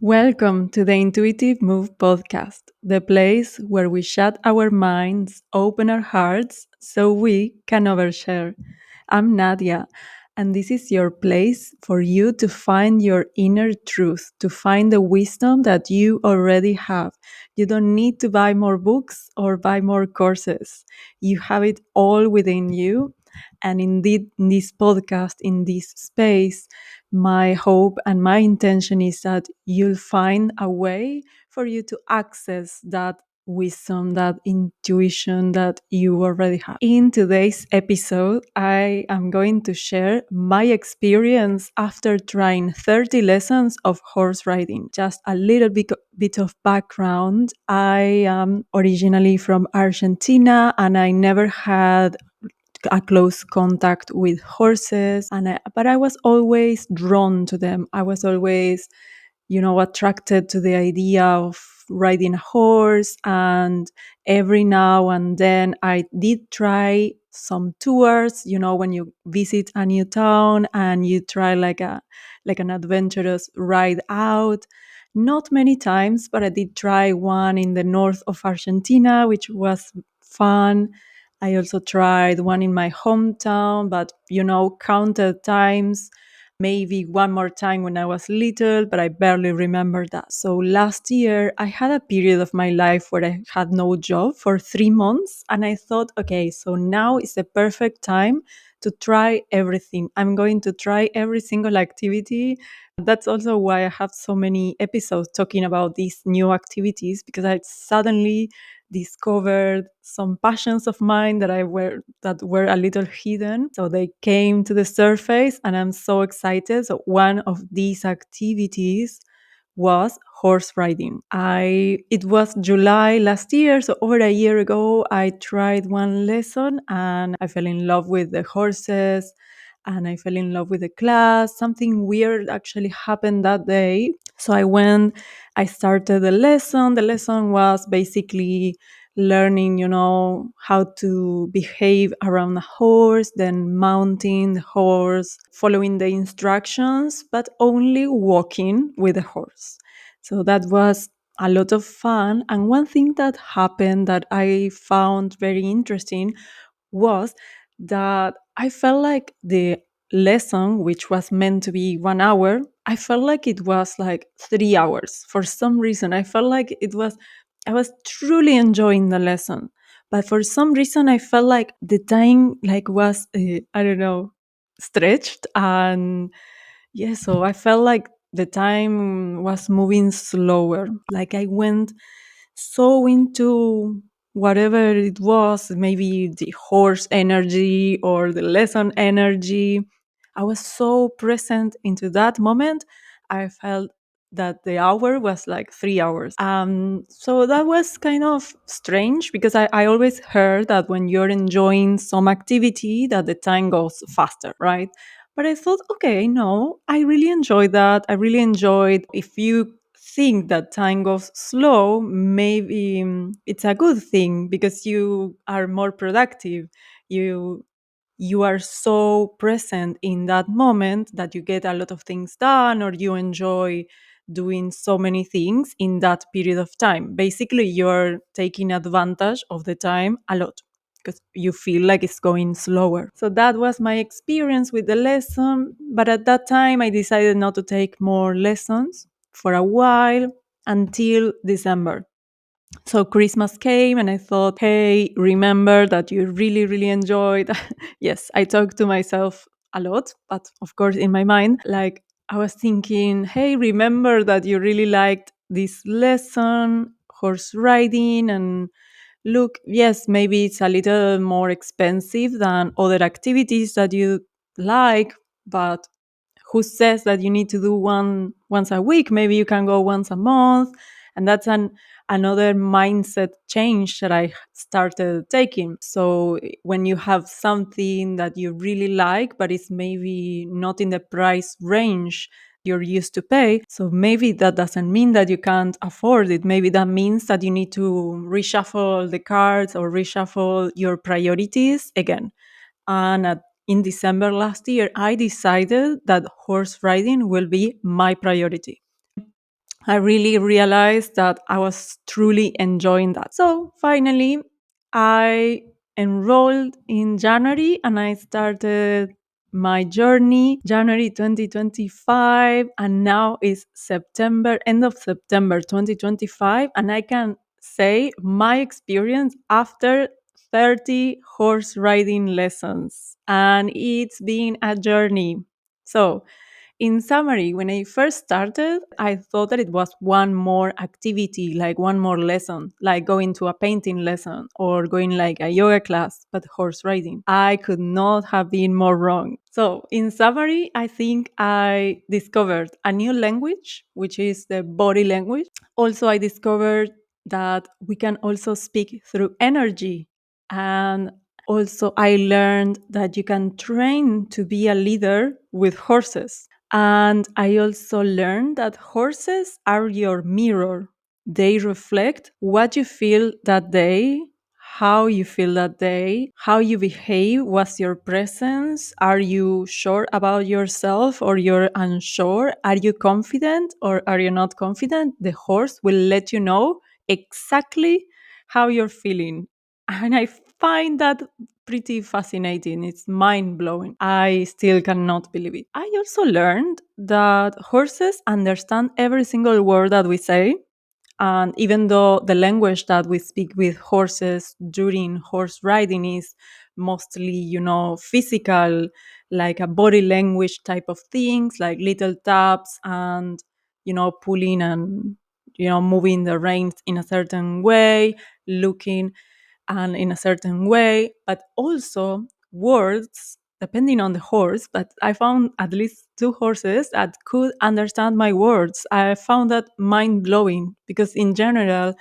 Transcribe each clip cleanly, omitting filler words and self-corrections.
Welcome to the Intuitive Move podcast, the place where we shut our minds, open our hearts so we can overshare. I'm Nadia, and this is your place for you to find your inner truth, to find the wisdom that you already have. You don't need to buy more books or buy more courses. You have it all within you. And indeed, in this podcast, in this space, my hope and my intention is that you'll find a way for you to access that wisdom, that intuition that you already have. In today's episode, I am going to share my experience after trying 30 lessons of horse riding. Just a little bit of background. I am originally from Argentina and I never had a close contact with horses, but I was always drawn to them. I was always, attracted to the idea of riding a horse. And every now and then I did try some tours, when you visit a new town and you try like an adventurous ride out. Not many times, but I did try one in the north of Argentina, which was fun. I also tried one in my hometown, but counted times, maybe one more time when I was little, but I barely remember that. So last year, I had a period of my life where I had no job for 3 months. And I thought, okay, so now is the perfect time to try everything. I'm going to try every single activity. That's also why I have so many episodes talking about these new activities, because I suddenly discovered some passions of mine that were a little hidden. So they came to the surface and I'm so excited. So one of these activities was horse riding. It was July last year, so over a year ago I tried one lesson and I fell in love with the horses and I fell in love with the class. Something weird actually happened that day. So I started the lesson. The lesson was basically learning, how to behave around a horse, then mounting the horse, following the instructions, but only walking with the horse. So that was a lot of fun. And one thing that happened that I found very interesting was that I felt like the lesson, which was meant to be 1 hour, I felt like it was like 3 hours. For some reason, I was truly enjoying the lesson. But for some reason, I felt like the time was, I don't know, stretched. And yeah, so I felt like the time was moving slower. Like I went so into whatever it was, maybe the horse energy or the lesson energy. I was so present into that moment. I felt that the hour was like 3 hours. So that was kind of strange because I always heard that when you're enjoying some activity that the time goes faster, right? But I thought, okay, no, I really enjoyed that. I really enjoyed. If you think that time goes slow, maybe it's a good thing because you are more productive. You you are so present in that moment that you get a lot of things done or you enjoy doing so many things in that period of time. Basically, you're taking advantage of the time a lot because you feel like it's going slower. So that was my experience with the lesson. But at that time, I decided not to take more lessons for a while until December. So Christmas came and I thought, hey, remember that you really, really enjoyed. Yes, I talked to myself a lot, but of course, in my mind, like I was thinking, hey, remember that you really liked this lesson, horse riding, and look, yes, maybe it's a little more expensive than other activities that you like, but who says that you need to do one once a week? Maybe you can go once a month. And that's another mindset change that I started taking. So when you have something that you really like, but it's maybe not in the price range you're used to pay. So maybe that doesn't mean that you can't afford it. Maybe that means that you need to reshuffle the cards or reshuffle your priorities again. And in December last year, I decided that horse riding will be my priority. I really realized that I was truly enjoying that. So finally, I enrolled in January and I started my journey January 2025, and now is September, end of September 2025, and I can say my experience after 30 horse riding lessons, and it's been a journey. So in summary, when I first started, I thought that it was one more activity, like one more lesson, like going to a painting lesson or going like a yoga class, but horse riding. I could not have been more wrong. So, in summary, I think I discovered a new language, which is the body language. Also, I discovered that we can also speak through energy. And also, I learned that you can train to be a leader with horses. And I also learned that horses are your mirror. They reflect what you feel that day, how you feel that day, how you behave, what's your presence, are you sure about yourself or you're unsure, are you confident or are you not confident? The horse will let you know exactly how you're feeling. And I find that pretty fascinating. It's mind blowing. I still cannot believe it. I also learned that horses understand every single word that we say. And even though the language that we speak with horses during horse riding is mostly, physical, like a body language type of things, like little taps and, pulling and, moving the reins in a certain way, looking and in a certain way, but also words depending on the horse. But I found at least two horses that could understand my words. I found that mind blowing because, in general,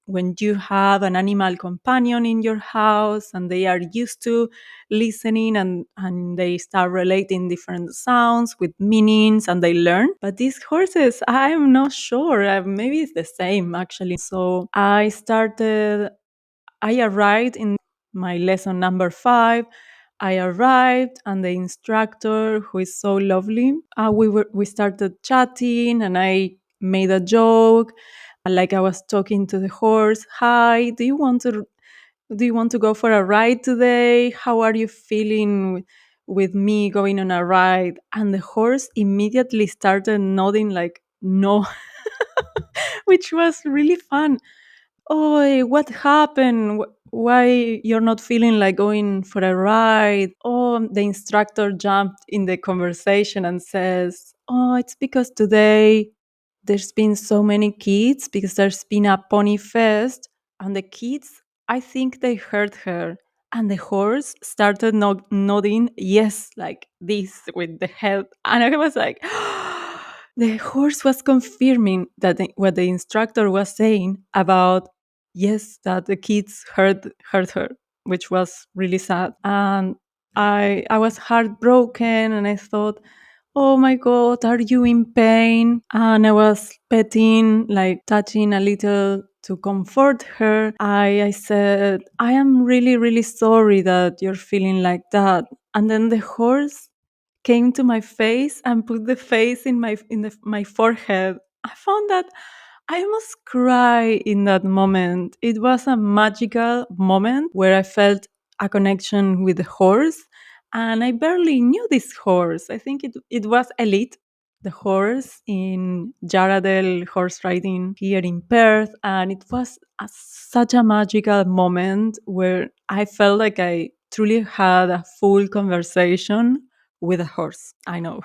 when you have an animal companion in your house and they are used to listening and they start relating different sounds with meanings and they learn. But these horses, I'm not sure. Maybe it's the same actually. So I arrived in my lesson number 5. I arrived, and the instructor, who is so lovely, we started chatting, and I made a joke, like I was talking to the horse. Hi, do you want to go for a ride today? How are you feeling with me going on a ride? And the horse immediately started nodding like no, which was really fun. Oh, what happened? Why you're not feeling like going for a ride? Oh, the instructor jumped in the conversation and says, oh, it's because today there's been so many kids because there's been a pony fest, and the kids, I think they heard her. And the horse started nodding yes, like this with the head. And I was like, the horse was confirming that what the instructor was saying about yes, that the kids heard her, which was really sad. And I was heartbroken, and I thought, oh my god, are you in pain? And I was petting, like touching a little to comfort her. I said, I am really, really sorry that you're feeling like that. And then the horse came to my face and put the face my forehead. I found that I almost cry in that moment. It was a magical moment where I felt a connection with the horse, and I barely knew this horse. I think it was Elite, the horse in Jarradale horse riding here in Perth, and it was such a magical moment where I felt like I truly had a full conversation with a horse. I know.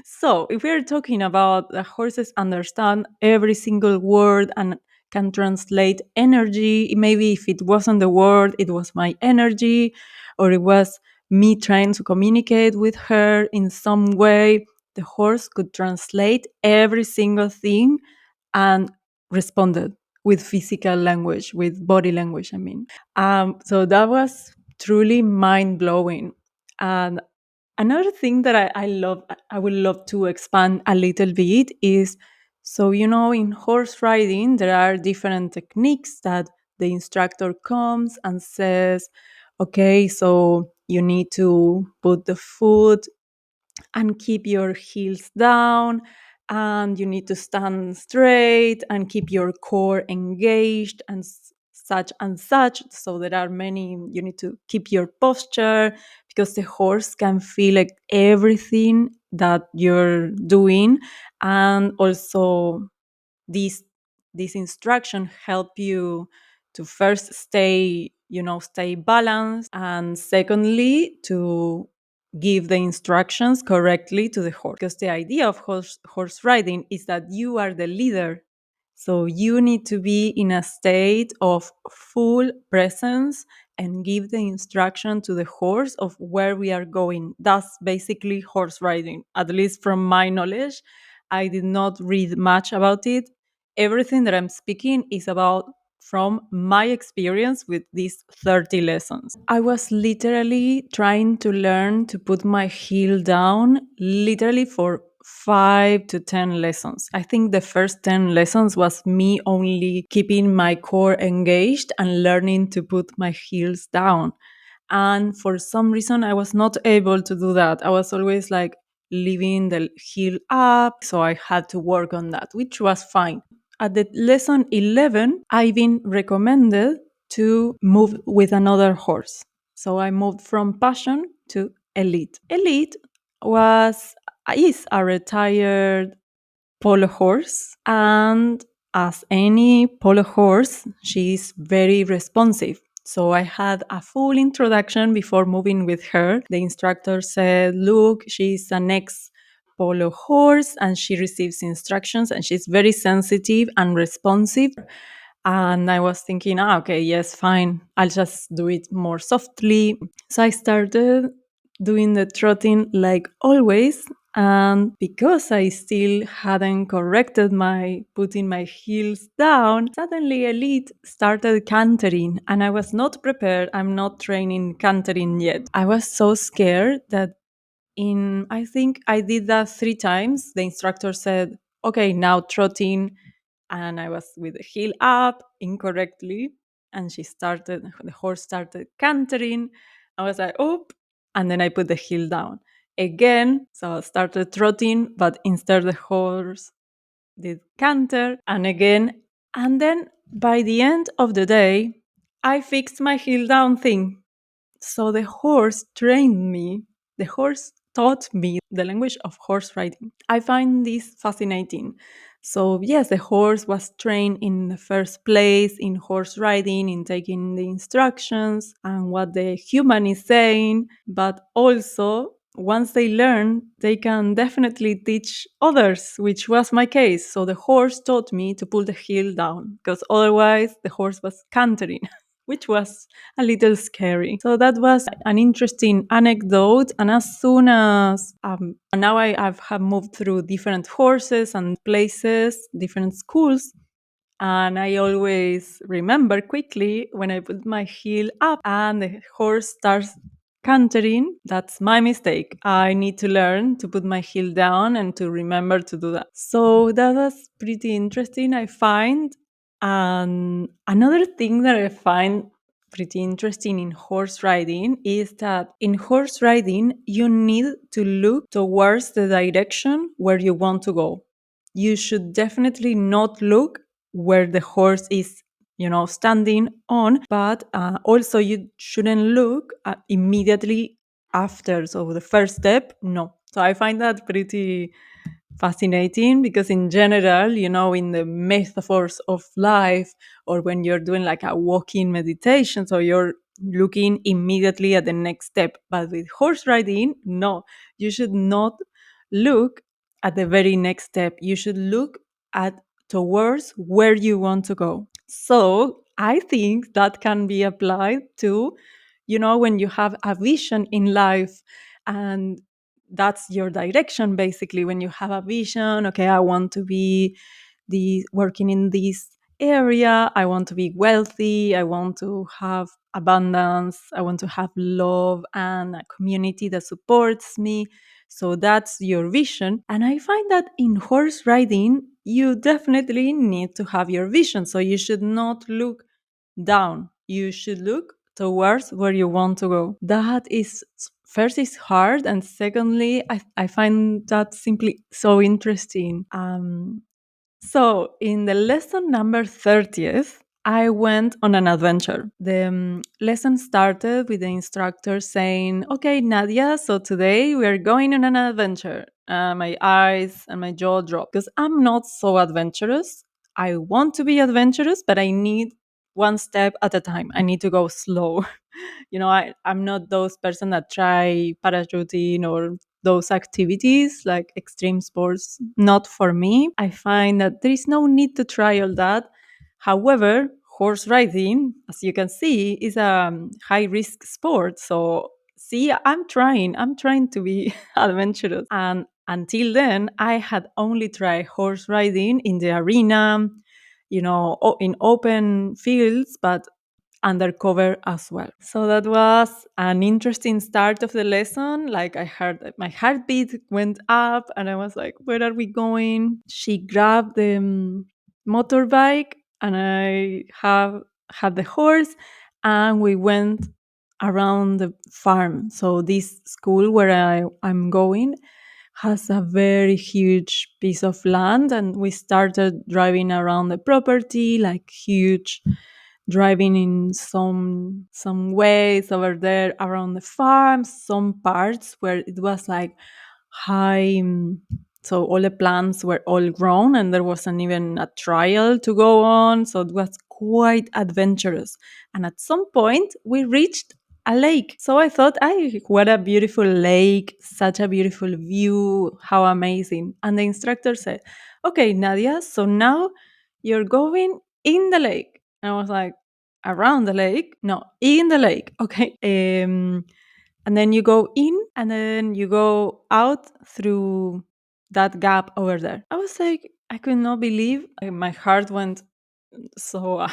So, if we're talking about the horses understand every single word and can translate energy, maybe if it wasn't the word, it was my energy, or it was me trying to communicate with her in some way, the horse could translate every single thing and responded with physical language, with body language, I mean. So that was truly mind blowing. And another thing that I love, I would love to expand a little bit is, so, in horse riding, there are different techniques that the instructor comes and says, okay, so you need to put the foot and keep your heels down and you need to stand straight and keep your core engaged and such and such. So there are many, you need to keep your posture because the horse can feel like everything that you're doing. And also these these instructions help you to first stay balanced, and secondly to give the instructions correctly to the horse, because the idea of horse riding is that you are the leader. So you need to be in a state of full presence and give the instruction to the horse of where we are going. That's basically horse riding, at least from my knowledge. I did not read much about it. Everything that I'm speaking is about from my experience with these 30 lessons. I was literally trying to learn to put my heel down literally for 5 to 10 lessons. I think the first 10 lessons was me only keeping my core engaged and learning to put my heels down. And for some reason, I was not able to do that. I was always like leaving the heel up. So I had to work on that, which was fine. At the lesson 11, I've been recommended to move with another horse. So I moved from Passion to Elite. Elite was is a retired polo horse, and as any polo horse, she's very responsive. So I had a full introduction before moving with her. The instructor said, "Look, she's an ex polo horse and she receives instructions and she's very sensitive and responsive." And I was thinking, okay, yes, fine. I'll just do it more softly. So I started doing the trotting like always. And because I still hadn't corrected my putting my heels down, suddenly Elite started cantering. And I was not prepared. I'm not training cantering yet. I was so scared that I think I did that 3 times. The instructor said, okay, now trotting, and I was with the heel up incorrectly, and the horse started cantering. I was like, oh, and then I put the heel down again. So I started trotting, but instead the horse did canter, and again. And then by the end of the day, I fixed my heel down thing. So the horse trained me. The horse taught me the language of horse riding. I find this fascinating. So, yes, the horse was trained in the first place in horse riding, in taking the instructions and what the human is saying. But also, once they learn, they can definitely teach others, which was my case. So, the horse taught me to pull the heel down because otherwise the horse was cantering, which was a little scary. So that was an interesting anecdote. And as soon as now have moved through different horses and places, different schools, and I always remember quickly when I put my heel up and the horse starts cantering, that's my mistake. I need to learn to put my heel down and to remember to do that. So that was pretty interesting, I find. And another thing that I find pretty interesting in horse riding is that in horse riding, you need to look towards the direction where you want to go. You should definitely not look where the horse is, standing on, but also you shouldn't look immediately after. So the first step, no. So I find that pretty fascinating because in general, in the metaphors of life, or when you're doing like a walking meditation, so you're looking immediately at the next step. But with horse riding, no, you should not look at the very next step. You should look at towards where you want to go. So I think that can be applied to, when you have a vision in life, and that's your direction basically. When you have a vision, okay, I want to be working in this area, I want to be wealthy, I want to have abundance, I want to have love and a community that supports me. So that's your vision. And I find that in horse riding, you definitely need to have your vision. So you should not look down, you should look towards where you want to go. That is first it's hard, and secondly, I find that simply so interesting. So, in the lesson number 30th, I went on an adventure. The lesson started with the instructor saying, "Okay, Nadia, so today we are going on an adventure." My eyes and my jaw dropped because I'm not so adventurous. I want to be adventurous, but I need one step at a time. I need to go slow. I'm not those person that try parachuting or those activities like extreme sports. Not for me. I find that there is no need to try all that. However, horse riding, as you can see, is a high risk sport. So see, I'm trying to be adventurous. And until then, I had only tried horse riding in the arena, in open fields, but undercover as well. So that was an interesting start of the lesson. Like, I heard that my heartbeat went up and I was like, where are we going? She grabbed the motorbike and I have had the horse, and we went around the farm. So this school where I'm going has a very huge piece of land, and we started driving around the property, like huge, driving in some ways over there around the farm, some parts where it was like high, so all the plants were all grown and there wasn't even a trial to go on, so it was quite adventurous. And at some point we reached a lake. So I thought, what a beautiful lake, such a beautiful view, how amazing. And the instructor said, "Okay, Nadia, so now you're going in the lake." And I was like, "Around the lake? No, in the lake." Okay. And then you go in and then you go out through that gap over there. I was like, I could not believe, my heart went so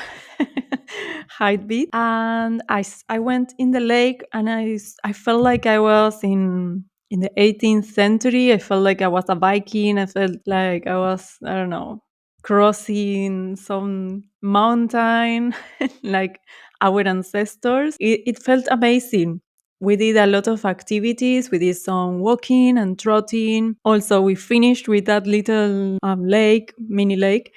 high beat. And I went in the lake, and I felt like I was in the 18th century. I felt like I was a Viking. I felt like I was, I don't know, crossing some mountain like our ancestors. It felt amazing. We did a lot of activities. We did some walking and trotting. Also, we finished with that little lake, mini lake.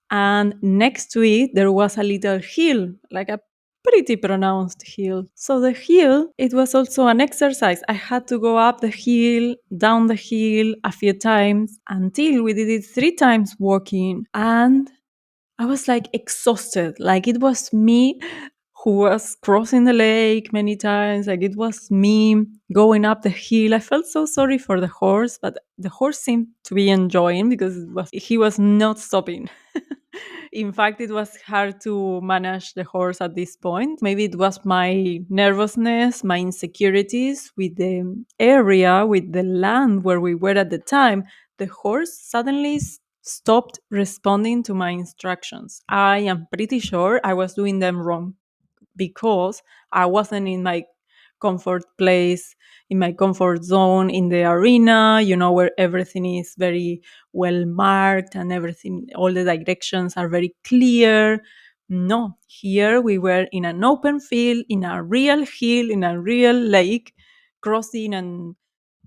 And next to it, there was a little hill, like a pretty pronounced hill. So the hill, it was also an exercise. I had to go up the hill, down the hill a few times until we did it 3 times walking. And I was like exhausted. Like, it was me who was crossing the lake many times. Like, it was me going up the hill. I felt so sorry for the horse, but the horse seemed to be enjoying because he was not stopping. In fact, it was hard to manage the horse at this point. Maybe it was my nervousness, my insecurities with the area, with the land where we were at the time. The horse suddenly stopped responding to my instructions. I am pretty sure I was doing them wrong because I wasn't in my comfort place, in my comfort zone in the arena, where everything is very well marked and everything, all the directions are very clear. No, here we were in an open field, in a real hill, in a real lake, crossing and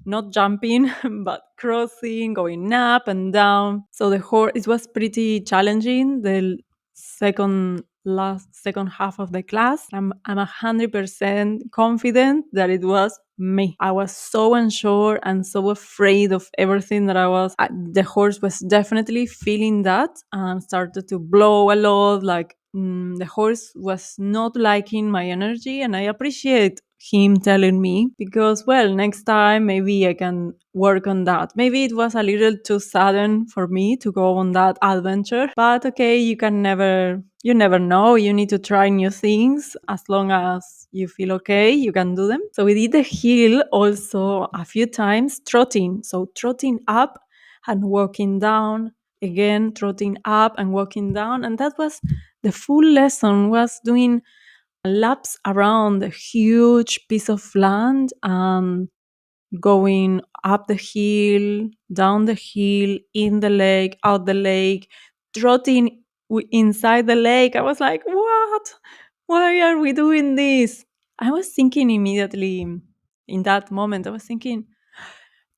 not jumping, but crossing, going up and down. So the horse, it was pretty challenging. The second half of the class, I'm 100% confident that it was me. I was so unsure and so afraid of everything that I was. The horse was definitely feeling that and started to blow a lot. Like, the horse was not liking my energy, and I appreciate him telling me because, well, next time maybe I can work on that. Maybe it was a little too sudden for me to go on that adventure, but okay, you never know. You need to try new things. As long as you feel okay, you can do them. So we did the hill also a few times, trotting. So trotting up and walking down, again trotting up and walking down. And that was the full lesson, was doing laps around a huge piece of land, going up the hill, down the hill, in the lake, out the lake, trotting inside the lake. I was like, what? Why are we doing this? I was thinking immediately, in that moment, I was thinking,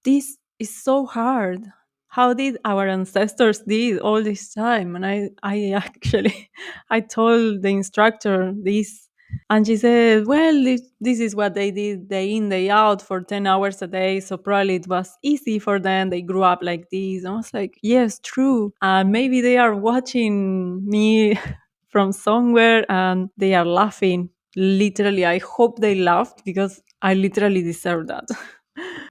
this is so hard. How did our ancestors did all this time? And I actually, I told the instructor this, and she said, "Well, this is what they did day in, day out for 10 hours a day. So probably it was easy for them. They grew up like this." And I was like, "Yes, true. And maybe they are watching me from somewhere, and they are laughing. Literally, I hope they laughed because I literally deserve that."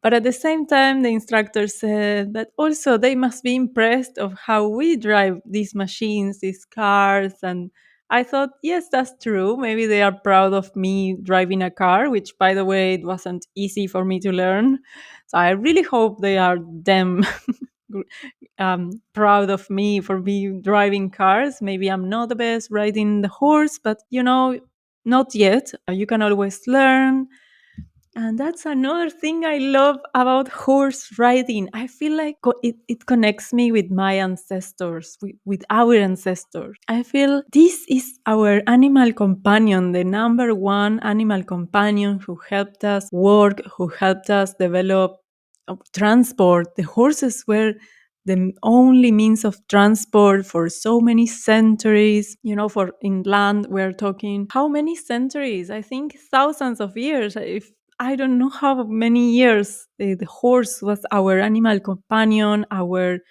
But at the same time, the instructor said that also they must be impressed of how we drive these machines, these cars. And I thought, yes, that's true. Maybe they are proud of me driving a car, which, by the way, it wasn't easy for me to learn. So I really hope they are them proud of me for me driving cars. Maybe I'm not the best riding the horse, but not yet. You can always learn. And that's another thing I love about horse riding. I feel like it connects me with my ancestors, with our ancestors. I feel this is our animal companion, the number one animal companion who helped us work, who helped us develop transport. The horses were the only means of transport for so many centuries. For inland, we're talking how many centuries? I think thousands of years. If I don't know how many years the horse was our animal companion, our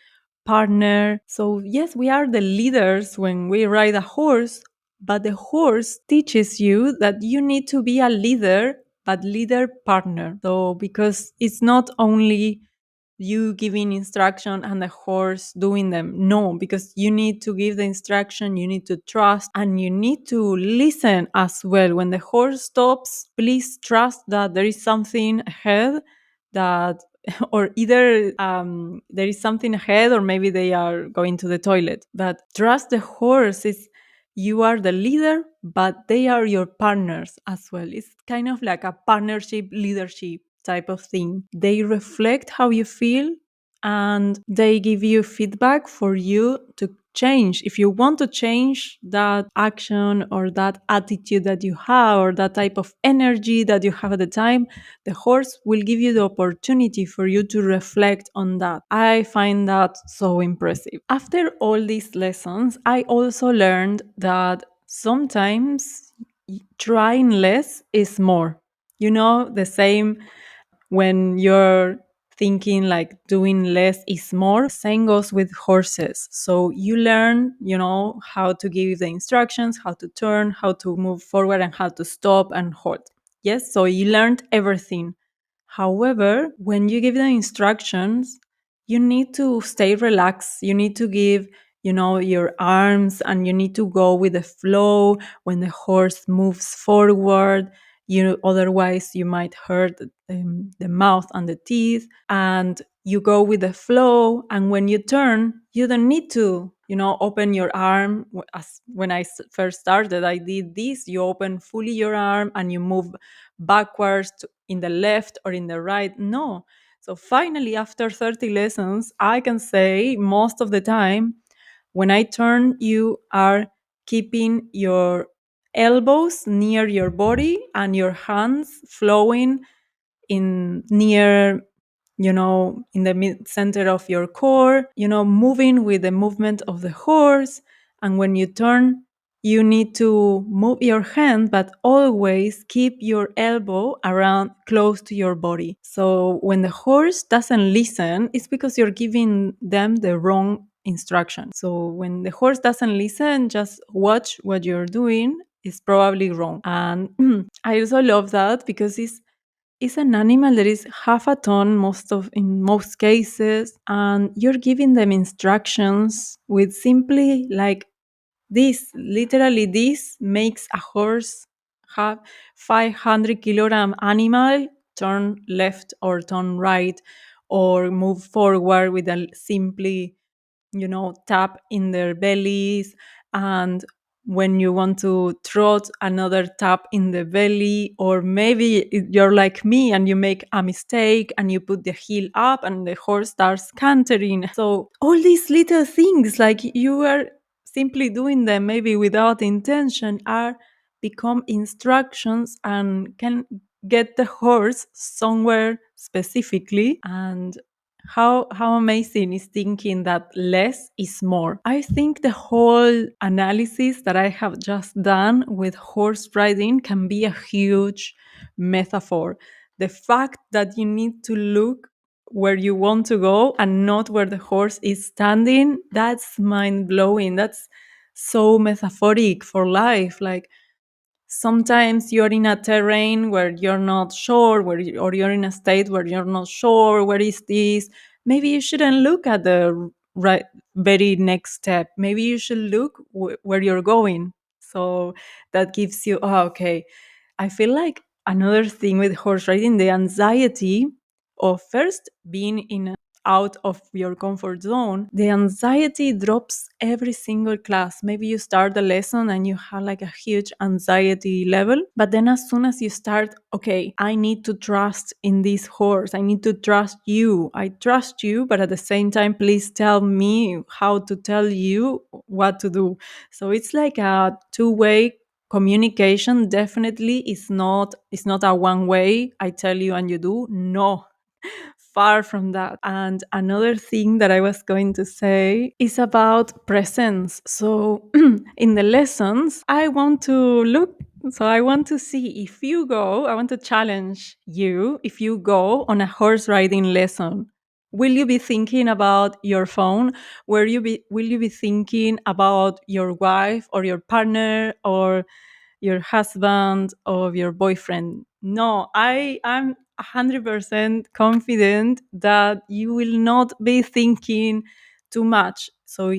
partner. So, yes, we are the leaders when we ride a horse, but the horse teaches you that you need to be a leader, but leader partner. So, because it's not only you giving instruction and the horse doing them. No, because you need to give the instruction, you need to trust, and you need to listen as well. When the horse stops, please trust that there is something ahead, that or either there is something ahead, or maybe they are going to the toilet. But trust the horse. Is You are the leader, but they are your partners as well. It's kind of like a partnership leadership type of thing. They reflect how you feel, and they give you feedback for you to change. If you want to change that action or that attitude that you have, or that type of energy that you have at the time, the horse will give you the opportunity for you to reflect on that. I find that so impressive. After all these lessons, I also learned that sometimes trying less is more. The same when you're thinking like doing less is more, same goes with horses. So you learn, how to give the instructions, how to turn, how to move forward, and how to stop and hold. Yes, so you learned everything. However, when you give the instructions, you need to stay relaxed. You need to give, your arms, and you need to go with the flow when the horse moves forward. Otherwise you might hurt the mouth and the teeth, and you go with the flow. And when you turn, you don't need to open your arm. As when I first started, I did this. You open fully your arm and you move backwards in the left or in the right. No. So finally, after 30 lessons, I can say most of the time, when I turn, you are keeping your elbows near your body and your hands flowing in near, in the mid center of your core, moving with the movement of the horse. And when you turn, you need to move your hand, but always keep your elbow around close to your body. So when the horse doesn't listen, it's because you're giving them the wrong instruction. So when the horse doesn't listen, just watch what you're doing. Is probably wrong. And I also love that because it's an animal that is half a ton in most cases, and you're giving them instructions with simply like this. Literally, this makes a horse have 500 kilogram animal turn left or turn right or move forward with a simply tap in their bellies. And when you want to trot, another tap in the belly. Or maybe you're like me and you make a mistake and you put the heel up and the horse starts cantering. So all these little things, like you are simply doing them maybe without intention, are become instructions and can get the horse somewhere specifically. And how amazing is thinking that less is more. I think the whole analysis that I have just done with horse riding can be a huge metaphor. The fact that you need to look where you want to go and not where the horse is standing, that's mind blowing. That's so metaphoric for life. Like, sometimes you're in a terrain where you're not sure, or you're in a state where you're not sure, where is this? Maybe you shouldn't look at the right very next step. Maybe you should look where you're going. So that gives you, oh, okay. I feel like another thing with horse riding, the anxiety of first being out of your comfort zone, the anxiety drops every single class. Maybe you start the lesson and you have like a huge anxiety level, but then as soon as you start, okay, I need to trust in this horse. I need to trust you. I trust you, but at the same time, please tell me how to tell you what to do. So it's like a two-way communication. Definitely is not, it's not a one way, I tell you and you do. No, far from that. And another thing that I was going to say is about presence. So in the lessons, I want to look, so I want to see if you go, I want to challenge you. If you go on a horse riding lesson, will you be thinking about your phone? Will you be thinking about your wife or your partner or your husband or your boyfriend? No, I'm 100% confident that you will not be thinking too much. So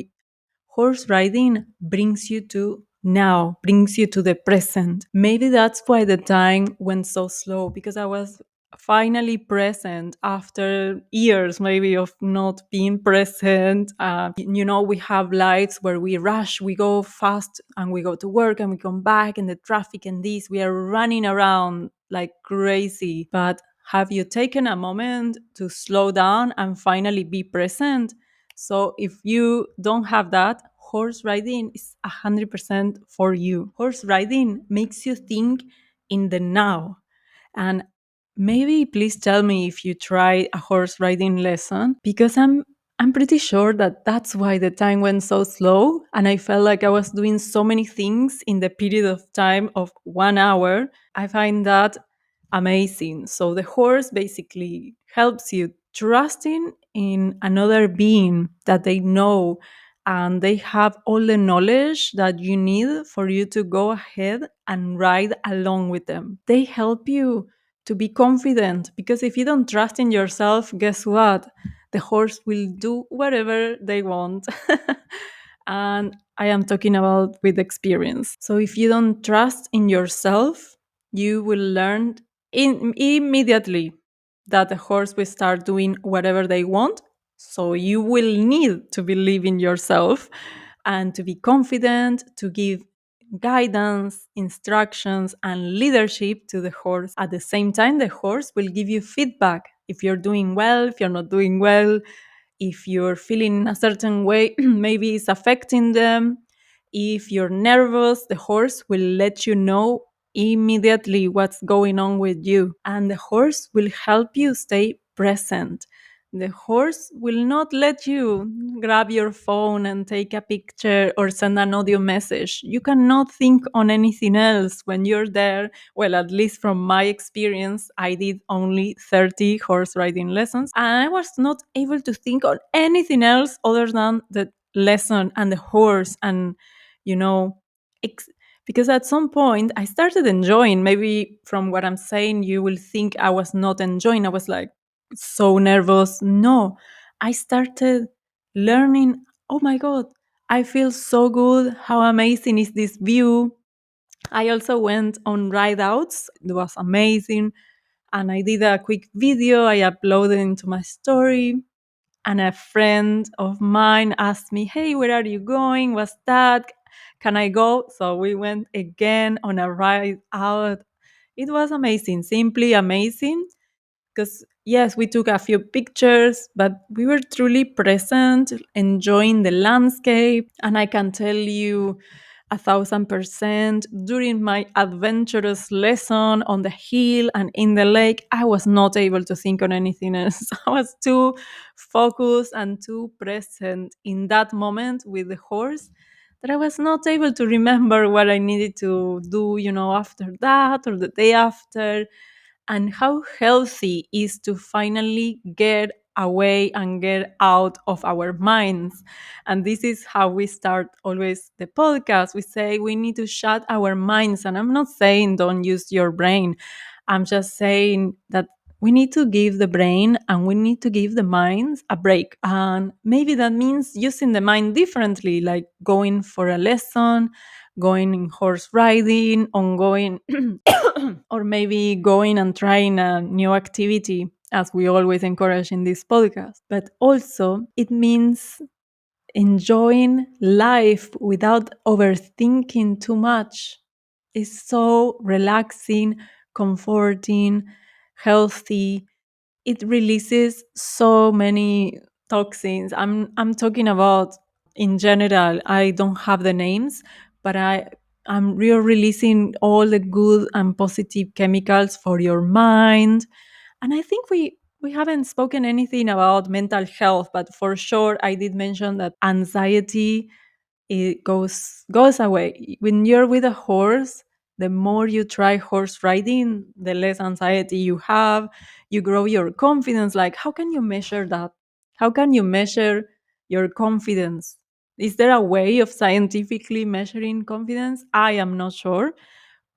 horse riding brings you to now, brings you to the present. Maybe that's why the time went so slow, because I was finally present after years maybe of not being present. We have lives where we rush, we go fast, and we go to work and we come back, and the traffic and this, we are running around like crazy. But have you taken a moment to slow down and finally be present? So if you don't have that, horse riding is 100% for you. Horse riding makes you think in the now. And maybe please tell me if you try a horse riding lesson, because I'm pretty sure that that's why the time went so slow and I felt like I was doing so many things in the period of time of 1 hour. I find that amazing. So the horse basically helps you trusting in another being that they know, and they have all the knowledge that you need for you to go ahead and ride along with them. They help you to be confident, because if you don't trust in yourself, guess what? The horse will do whatever they want. And I am talking about with experience. So if you don't trust in yourself, you will learn immediately that the horse will start doing whatever they want. So you will need to believe in yourself and to be confident, to give guidance, instructions, and leadership to the horse. At the same time, the horse will give you feedback if you're doing well, if you're not doing well, if you're feeling a certain way, maybe it's affecting them. If you're nervous, the horse will let you know immediately what's going on with you, and the horse will help you stay present. The horse will not let you grab your phone and take a picture or send an audio message. You cannot think on anything else when you're there. Well, at least from my experience, I did only 30 horse riding lessons, and I was not able to think on anything else other than the lesson and the horse. And, you know, ex- because at some point I started enjoying. Maybe from what I'm saying, you will think I was not enjoying. I was like, so nervous. No, I started learning. Oh my God, I feel so good. How amazing is this view? I also went on ride outs. It was amazing. And I did a quick video. I uploaded into my story. And a friend of mine asked me, "Hey, where are you going? What's that? Can I go?" So we went again on a ride out. It was amazing, simply amazing, because yes, we took a few pictures, but we were truly present, enjoying the landscape. And I can tell you, 1,000%. During my adventurous lesson on the hill and in the lake, I was not able to think on anything else. I was too focused and too present in that moment with the horse that I was not able to remember what I needed to do, after that or the day after, and how healthy is to finally get away and get out of our minds. And this is how we start always the podcast. We say we need to shut our minds. And I'm not saying don't use your brain. I'm just saying that we need to give the brain and we need to give the minds a break. And maybe that means using the mind differently, like going for a lesson, going in horse riding, on going or maybe going and trying a new activity, as we always encourage in this podcast. But also, it means enjoying life without overthinking too much. It's so relaxing, comforting, healthy. It releases so many toxins. I'm talking about in general. I don't have the names, but I'm really releasing all the good and positive chemicals for your mind. And I think we haven't spoken anything about mental health, but for sure I did mention that anxiety, it goes away when you're with a horse. The more you try horse riding, the less anxiety you have. You grow your confidence. Like, how can you measure that? How can you measure your confidence? Is there a way of scientifically measuring confidence? I am not sure,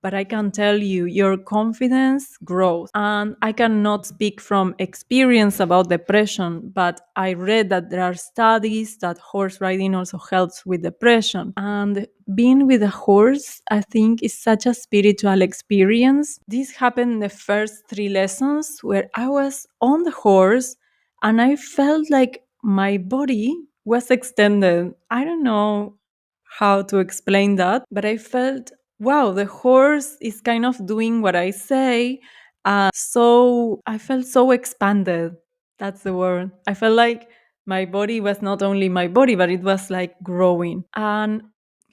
but I can tell you your confidence grows. And I cannot speak from experience about depression, but I read that there are studies that horse riding also helps with depression. And being with a horse, I think, is such a spiritual experience. This happened the first three lessons where I was on the horse and I felt like my body was extended. I don't know how to explain that, but I felt, wow, the horse is kind of doing what I say. So I felt so expanded. That's the word. I felt like my body was not only my body, but it was like growing. And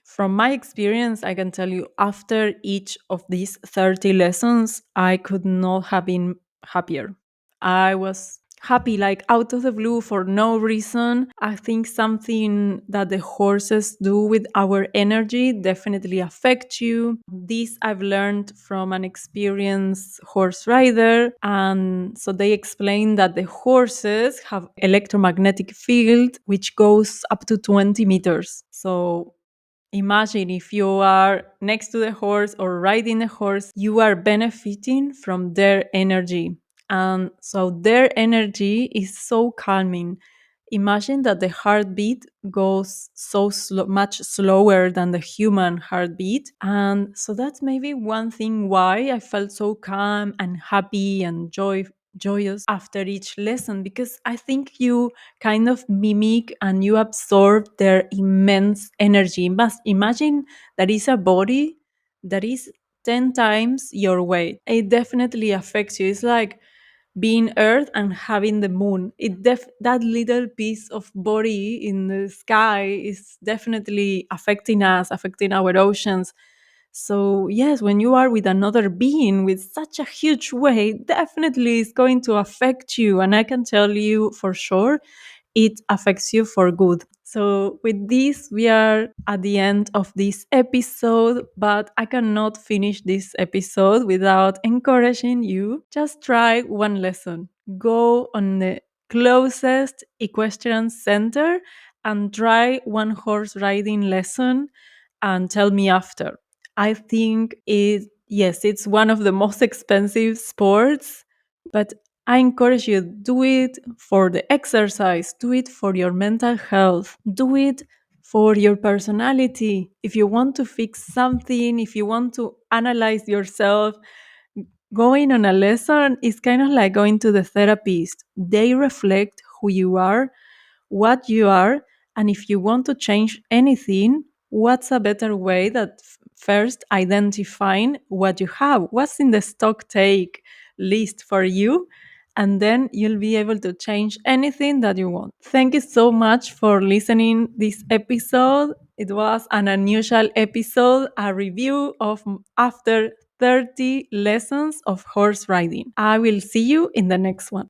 from my experience, I can tell you after each of these 30 lessons, I could not have been happier. I was happy, like out of the blue for no reason. I think something that the horses do with our energy definitely affects you. This I've learned from an experienced horse rider. And so they explain that the horses have electromagnetic field which goes up to 20 meters. So imagine if you are next to the horse or riding the horse, you are benefiting from their energy. And so their energy is so calming. Imagine that the heartbeat goes so much slower than the human heartbeat. And so that's maybe one thing why I felt so calm and happy and joyous after each lesson, because I think you kind of mimic and you absorb their immense energy. But imagine that is a body that is 10 times your weight. It definitely affects you. It's like being Earth and having the moon. That little piece of body in the sky is definitely affecting us, affecting our oceans. So yes, when you are with another being with such a huge weight, definitely it's going to affect you. And I can tell you for sure it affects you for good. So, with this, we are at the end of this episode, but I cannot finish this episode without encouraging you. Just try one lesson. Go on the closest equestrian center and try one horse riding lesson and tell me after. I think yes, it's one of the most expensive sports, but I encourage you, do it for the exercise, do it for your mental health, do it for your personality. If you want to fix something, if you want to analyze yourself, going on a lesson is kind of like going to the therapist. They reflect who you are, what you are, and if you want to change anything, what's a better way that first identifying what you have? What's in the stock take list for you? and then you'll be able to change anything that you want. Thank you so much for listening this episode. It was an unusual episode, a review of after 30 lessons of horse riding. I will see you in the next one.